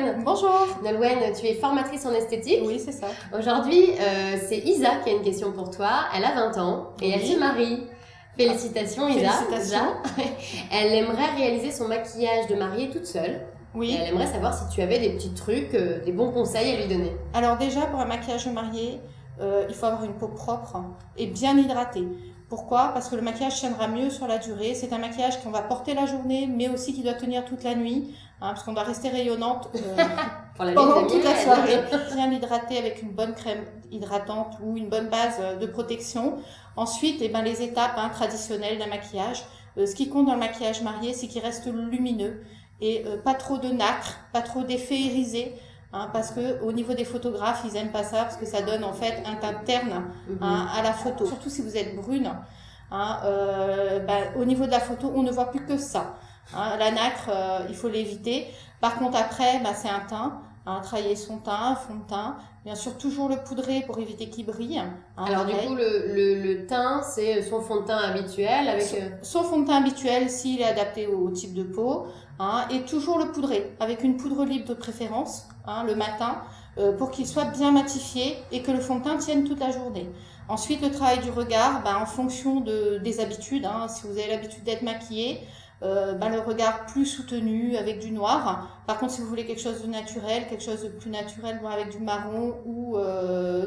Nolwenn. Bonjour. Nolwenn, tu es formatrice en esthétique. Oui, c'est ça. Aujourd'hui, c'est Isa qui a une question pour toi. Elle a 20 ans et elle se marie. Félicitations Isa. Félicitations. Elle aimerait réaliser son maquillage de mariée toute seule. Oui. Et elle aimerait savoir si tu avais des petits trucs, des bons conseils à lui donner. Alors déjà, pour un maquillage de mariée, il faut avoir une peau propre et bien hydratée. Pourquoi? Parce que le maquillage tiendra mieux sur la durée. C'est un maquillage qu'on va porter la journée, mais aussi qui doit tenir toute la nuit, parce qu'on doit rester rayonnante pendant toute la soirée. Bien hydratée avec une bonne crème hydratante ou une bonne base de protection. Ensuite, les étapes traditionnelles d'un maquillage. Ce qui compte dans le maquillage marié, c'est qu'il reste lumineux et pas trop de nacre, pas trop d'effets irisés. Parce que au niveau des photographes, ils aiment pas ça parce que ça donne en fait un teint terne à la photo. Surtout si vous êtes brune, au niveau de la photo, on ne voit plus que ça. La nacre, il faut l'éviter. Par contre, après, c'est un teint. Travailler son teint, fond de teint. Bien sûr, toujours le poudrer pour éviter qu'il brille. Alors pareil. du coup, le teint, c'est son fond de teint habituel avec... Son fond de teint habituel, s'il est adapté au type de peau. Et toujours le poudrer, avec une poudre libre de préférence, le matin, pour qu'il soit bien matifié et que le fond de teint tienne toute la journée. Ensuite, le travail du regard, en fonction des habitudes. Si vous avez l'habitude d'être maquillé, le regard plus soutenu avec du noir. Par contre, si vous voulez quelque chose de naturel, quelque chose de plus naturel, avec du marron ou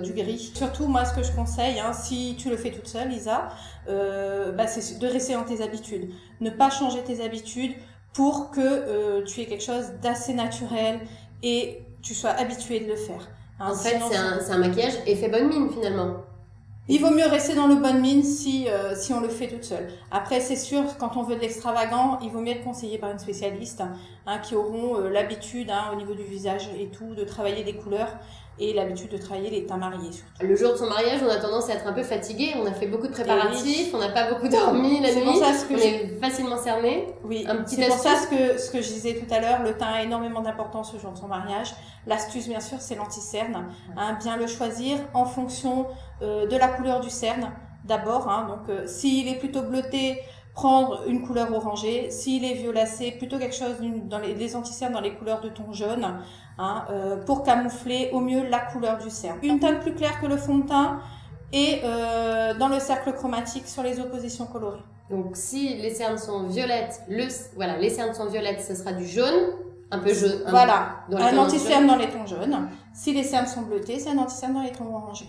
du gris. Surtout, moi, ce que je conseille, si tu le fais toute seule, Isa, c'est de rester dans tes habitudes. Ne pas changer tes habitudes pour que tu aies quelque chose d'assez naturel et tu sois habitué de le faire. En fait, c'est un maquillage effet bonne mine finalement. Il vaut mieux rester dans le bonne mine si on le fait toute seule. Après, c'est sûr, quand on veut de l'extravagant, il vaut mieux être conseillé par une spécialiste qui auront l'habitude au niveau du visage et tout, de travailler des couleurs et l'habitude de travailler les teints mariés surtout. Le jour de son mariage, on a tendance à être un peu fatigué, on a fait beaucoup de préparatifs, on n'a pas beaucoup dormi la nuit, on est facilement cerné. Oui, c'est pour ça ce que je disais tout à l'heure, le teint a énormément d'importance le jour de son mariage. L'astuce, bien sûr, c'est l'anti-cerne. Bien le choisir en fonction de la couleur du cerne d'abord. Donc, s'il est plutôt bleuté, prendre une couleur orangée. S'il est violacé, plutôt quelque chose dans les anti-cernes dans les couleurs de ton jaune, pour camoufler au mieux la couleur du cerne. Une teinte plus claire que le fond de teint et dans le cercle chromatique sur les oppositions colorées. Donc si les cernes sont violettes, les cernes sont violettes, ce sera du jaune, un peu jaune. Voilà, un anti-cerne dans les tons jaunes. Si les cernes sont bleutées, c'est un anti-cerne dans les tons orangés.